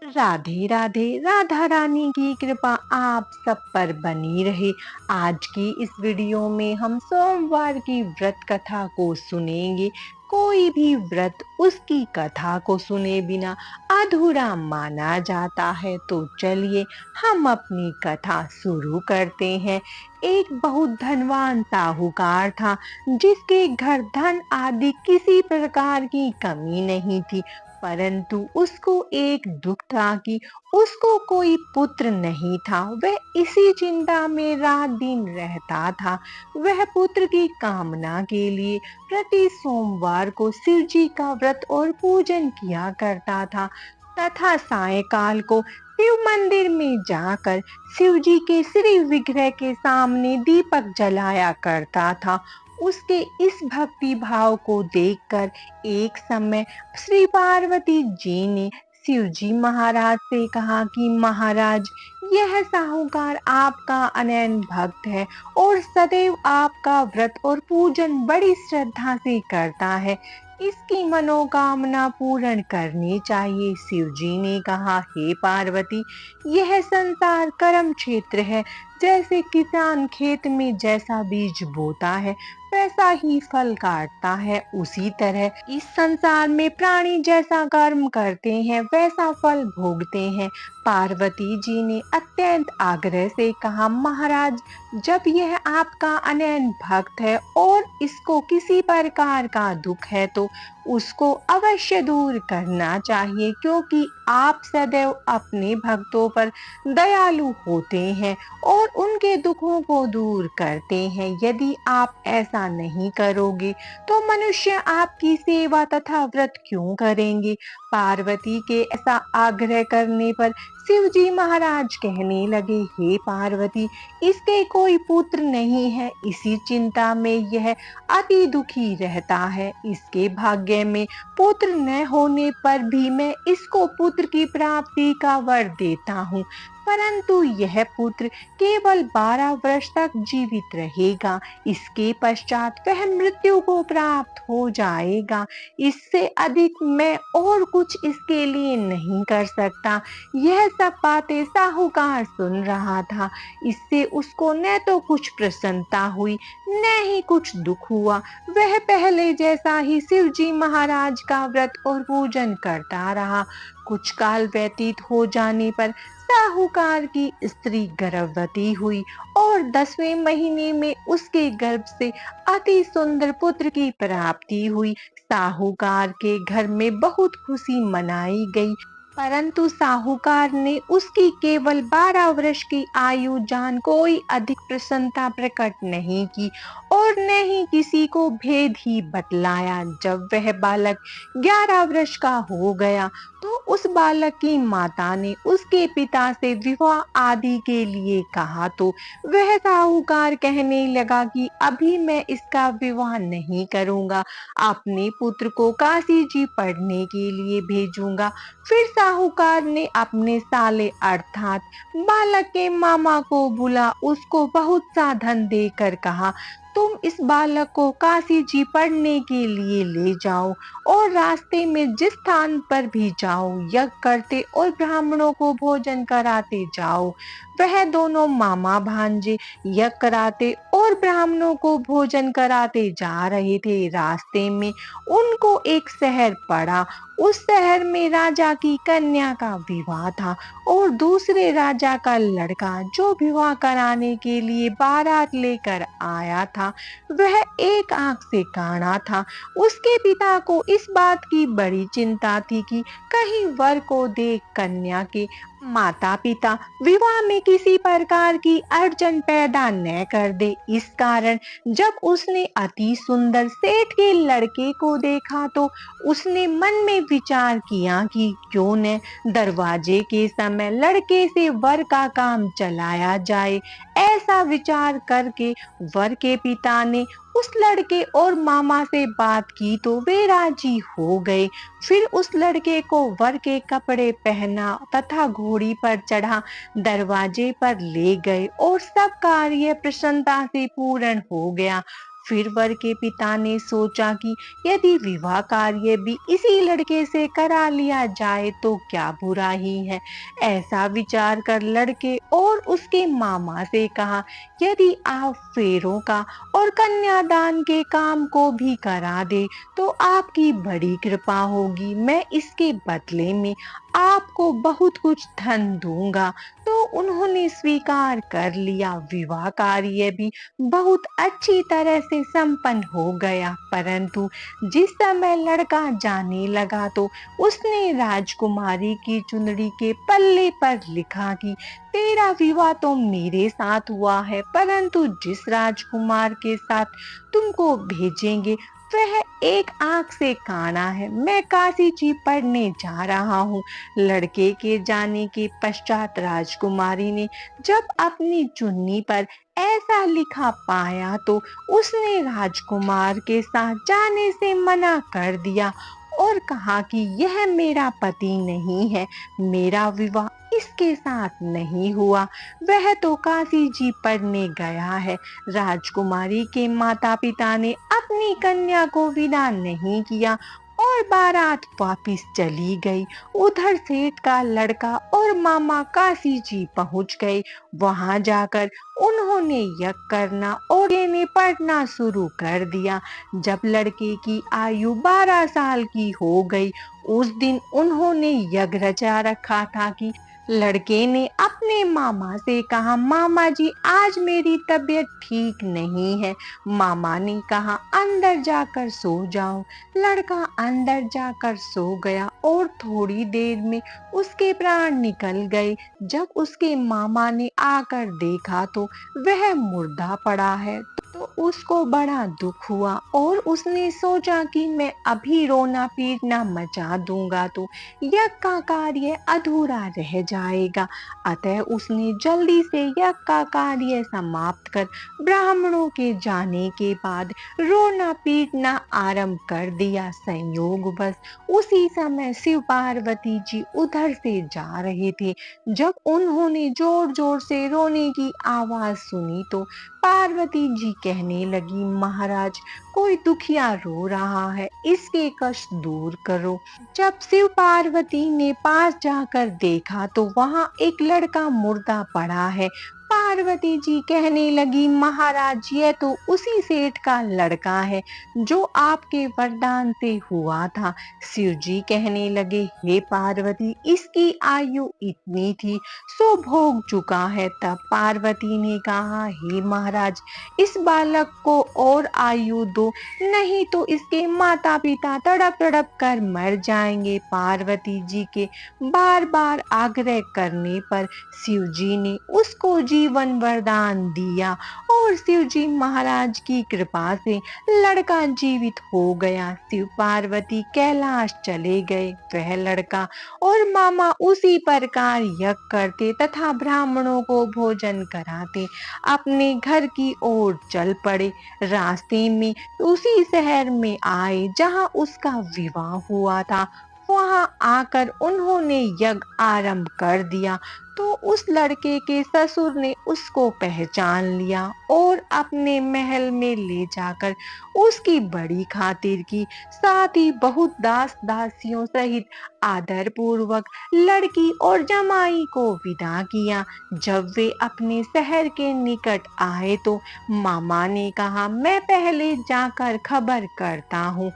राधे राधे। राधा रानी की कृपा आप सब पर बनी रहे। आज की इस वीडियो में हम सोमवार की व्रत कथा को सुनेंगे। कोई भी व्रत उसकी कथा को सुने बिना अधूरा माना जाता है। तो चलिए हम अपनी कथा शुरू करते हैं। एक बहुत धनवान साहूकार था, जिसके घर धन आदि किसी प्रकार की कमी नहीं थी। परंतु उसको एक दुख था कि उसको कोई पुत्र नहीं था। वह इसी चिंता में रात दिन रहता था। वह पुत्र की कामना के लिए प्रति सोमवार को शिव जी का व्रत और पूजन किया करता था तथा सायकाल को शिव मंदिर में जाकर शिव जी के श्री विग्रह के सामने दीपक जलाया करता था। उसके इस भक्ति भाव को देखकर एक समय श्री पार्वती जी ने शिव जी महाराज से कहा कि महाराज, यह साहूकार आपका अनन्य भक्त है और सदैव आपका व्रत और पूजन बड़ी श्रद्धा से करता है। इसकी मनोकामना पूर्ण करनी चाहिए। शिव जी ने कहा, हे पार्वती, यह संसार कर्म क्षेत्र है। जैसे किसान खेत में जैसा बीज बोता है वैसा ही फल काटता है, उसी तरह इस संसार में प्राणी जैसा कर्म करते हैं वैसा फल भोगते हैं। पार्वती जी ने अत्यंत आग्रह से कहा, महाराज, जब यह आपका अनन्य भक्त है और इसको किसी प्रकार का दुख है तो उसको अवश्य दूर करना चाहिए, क्योंकि आप सदैव अपने भक्तों पर दयालु होते हैं और उनके दुखों को दूर करते हैं। यदि आप ऐसा नहीं करोगे तो मनुष्य आपकी सेवा तथा व्रत क्यों करेंगे। पार्वती के ऐसा आग्रह करने पर शिव जी महाराज कहने लगे, हे पार्वती, इसके कोई पुत्र नहीं है। इसी चिंता में यह अति दुखी रहता है। इसके भाग्य में पुत्र न होने पर भी मैं इसको पुत्र की प्राप्ति का वर देता हूँ, परंतु यह पुत्र केवल 12 वर्ष तक जीवित रहेगा। इसके पश्चात वह मृत्यु को प्राप्त हो जाएगा। इससे अधिक मैं और कुछ इसके लिए नहीं कर सकता। यह सब बातें साहूकार सुन रहा था। इससे उसको न तो कुछ प्रसन्नता हुई न ही कुछ दुख हुआ। वह पहले जैसा ही शिव जी महाराज का व्रत और पूजन करता रहा। कुछ काल व्यतीत हो जाने पर साहूकार की स्त्री गर्भवती हुई और 10वें महीने में उसके गर्भ से अति सुंदर पुत्र की प्राप्ति हुई। साहूकार के घर में बहुत खुशी मनाई गई, परंतु साहूकार ने उसकी केवल 12 वर्ष की आयु जान कोई अधिक प्रसन्नता प्रकट नहीं की और न ही किसी को भेद ही बतलाया। जब वह बालक 11 वर्ष का हो गया तो उस बालक की माता ने उसके पिता से विवाह आदि के लिए कहा, तो वह साहूकार कहने लगा कि अभी मैं इसका विवाह नहीं करूंगा, अपने पुत्र को काशी जी पढ़ने के लिए भेजूंगा। फिर साहूकार ने अपने साले अर्थात बालक के मामा को बुला उसको बहुत सा धन देकर कहा, तुम इस बालक को काशी जी पढ़ने के लिए ले जाओ और रास्ते में जिस स्थान पर भी जाओ यज्ञ करते और ब्राह्मणों को भोजन कराते जाओ। वह दोनों मामा भांजे यज्ञ कराते और ब्राह्मणों को भोजन कराते जा रहे थे। रास्ते में उनको एक शहर पड़ा। उस शहर में राजा की कन्या का विवाह था और दूसरे राजा का लड़का जो विवाह कराने के लिए बारात लेकर आया था वह एक आंख से काना था। उसके पिता को इस बात की बड़ी चिंता थी कि कहीं वर को देख कन्या के माता पिता विवाह में किसी प्रकार की अड़चन पैदा न कर दे। इस कारण जब उसने अति सुंदर सेठ के लड़के को देखा तो उसने मन में विचार किया कि क्यों न दरवाजे के समय लड़के से वर का काम चलाया जाए। ऐसा विचार करके वर के पिता ने उस लड़के और मामा से बात की तो वे राजी हो गए। फिर उस लड़के को वर के कपड़े पहना तथा घोड़ी पर चढ़ा दरवाजे पर ले गए और सब कार्य प्रसन्नता से पूर्ण हो गया। फिर वर के पिता ने सोचा कि यदि विवाह कार्य भी इसी लड़के से करा लिया जाए तो क्या बुरा ही है। ऐसा विचार कर लड़के और उसके मामा से कहा, यदि आप फेरों का और कन्यादान के काम को भी करा दे तो आपकी बड़ी कृपा होगी। मैं इसके बदले में आपको बहुत कुछ धन दूंगा। तो उन्होंने स्वीकार कर लिया। विवाह कार्य भी बहुत अच्छी तरह से संपन्न हो गया, परंतु जिस समय लड़का जाने लगा तो उसने राजकुमारी की चुनरी के पल्ले पर लिखा कि तेरा विवाह तो मेरे साथ हुआ है, परंतु जिस राजकुमार के साथ तुमको भेजेंगे वह एक आंख से काना है। मैं काशी जी पढ़ने जा रहा हूँ। लड़के के जाने के पश्चात राजकुमारी ने जब अपनी चुन्नी पर ऐसा लिखा पाया तो उसने राजकुमार के साथ जाने से मना कर दिया और कहा कि यह मेरा पति नहीं है, मेरा विवाह इसके साथ नहीं हुआ, वह तो काशी जी पढ़ने गया है। राजकुमारी के माता पिता ने अपनी कन्या को विदा नहीं किया और बारात वापिस चली गई। उधर सेठ का लड़का और मामा काशी जी पहुंच गए। वहां जाकर उन्होंने यज्ञ करना और ने पढ़ना शुरू कर दिया। जब लड़के की आयु 12 साल की हो गई, उस दिन उन्होंने यज्ञ रचा रखा था कि लड़के ने अपने मामा से कहा, मामा जी आज मेरी तबीयत ठीक नहीं है। मामा ने कहा, अंदर जाकर सो जाओ। लड़का अंदर जाकर सो गया और थोड़ी देर में उसके प्राण निकल गए। जब उसके मामा ने आकर देखा तो वह मुर्दा पड़ा है तो उसको बड़ा दुख हुआ और उसने सोचा कि मैं अभी रोना पीटना मचा दूंगा तो यज्ञ का कार्य अधूरा रह जाएगा। अतः उसने जल्दी से यज्ञ का कार्य समाप्त कर ब्राह्मणों के जाने के बाद रोना पीटना आरंभ कर दिया। संयोगवश उसी समय शिव पार्वती जी उधर से जा रहे थे। जब उन्होंने जोर जोर से रोने की आवाज सुनी तो पार्वती जी कहने लगी, महाराज कोई दुखिया रो रहा है, इसके कष्ट दूर करो। जब शिव पार्वती ने पास जाकर देखा तो वहां एक लड़का मुर्दा पड़ा है। पार्वती जी कहने लगी, महाराज यह तो उसी सेठ का लड़का है जो आपके वरदान से हुआ था। शिव जी कहने लगे, हे पार्वती इसकी आयु इतनी थी सो भोग चुका है। तब पार्वती ने कहा, हे महाराज इस बालक को और आयु दो, नहीं तो इसके माता पिता तड़प तड़प कर मर जाएंगे। पार्वती जी के बार बार आग्रह करने पर शिव जी ने उसको जीवन वरदान दिया और शिव जी महाराज की कृपा से लड़का जीवित हो गया। शिव पार्वती कैलाश चले गए। वह लड़का और मामा उसी प्रकार यज्ञ करते तथा ब्राह्मणों को भोजन कराते अपने घर की ओर चल पड़े। रास्ते में उसी शहर में आए जहां उसका विवाह हुआ था। वहां आकर उन्होंने यज्ञ आरंभ कर दिया तो उस लड़के के ससुर ने उसको पहचान लिया और अपने महल में ले जाकर उसकी बड़ी खातिर की, साथ ही बहुत दास दासियों सहित आदर पूर्वक लड़की और जमाई को विदा किया। जब वे अपने शहर के निकट आए तो मामा ने कहा, मैं पहले जाकर खबर करता हूँ।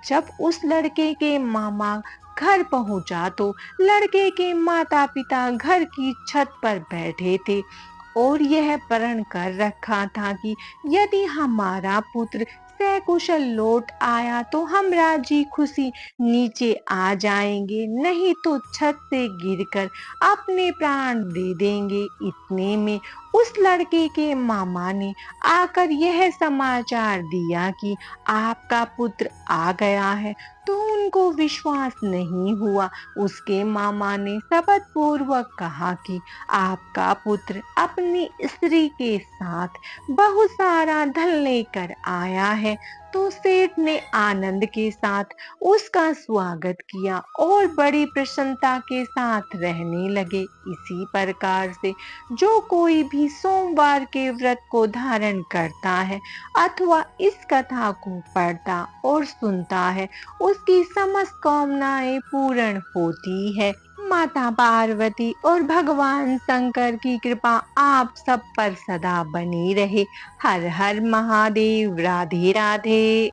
जब उस लड़के के मामा घर पहुंचा तो लड़के के माता पिता घर की छत पर बैठे थे और यह प्रण कर रखा था कि यदि हमारा पुत्र सकुशल लौट आया तो हम राजी खुशी नीचे आ जाएंगे, नहीं तो छत से गिरकर अपने प्राण दे देंगे। इतने में उस लड़के के मामा ने आकर यह समाचार दिया कि आपका पुत्र आ गया है। तो उनको विश्वास नहीं हुआ। उसके मामा ने शपथ पूर्वक कहा कि आपका पुत्र अपनी स्त्री के साथ बहुत सारा धन लेकर आया है। तो सेठ ने आनंद के साथ उसका स्वागत किया और बड़ी प्रसन्नता के साथ रहने लगे। इसी प्रकार से जो कोई भी सोमवार के व्रत को धारण करता है अथवा इस कथा को पढ़ता और सुनता है, उसकी समस्त कामनाएं पूर्ण होती है। माता पार्वती और भगवान शंकर की कृपा आप सब पर सदा बनी रहे। हर हर महादेव। राधे राधे।